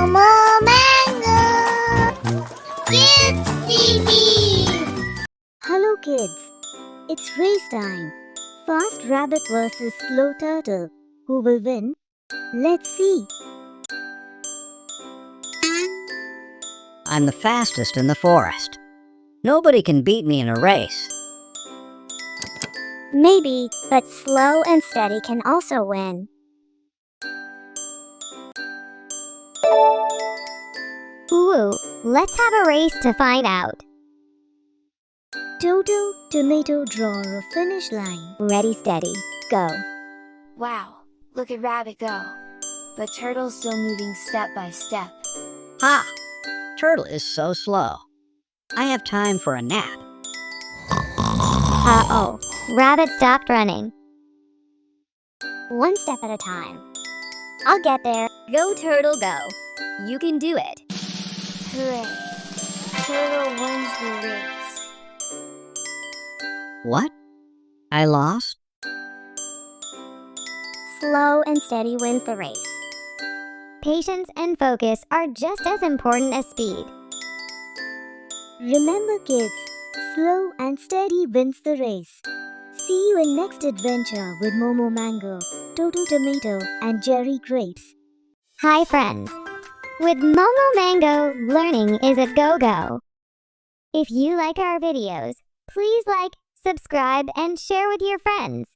Momo Mango Kids TV. Hello kids, it's race time. Fast rabbit versus slow turtle. Who will win? Let's see. I'm the fastest in the forest. Nobody can beat me in a race. Maybe, but slow and steady can also win. Ooh, let's have a race to find out. Toto, tomato, draw a finish line. Ready, steady, go. Wow, look at Rabbit go. But Turtle's still moving step by step. Ha! Turtle is so slow. I have time for a nap. Uh-oh, Rabbit stopped running. One step at a time. I'll get there. Go, Turtle, go. You can do it. Hooray! Turtle wins the race. What? I lost? Slow and steady wins the race. Patience and focus are just as important as speed. Remember kids, slow and steady wins the race. See you in next adventure with Momo Mango, Toto Tomato and Jerry Grapes. Hi friends! With Momo Mango, learning is a go-go. If you like our videos, please like, subscribe and share with your friends.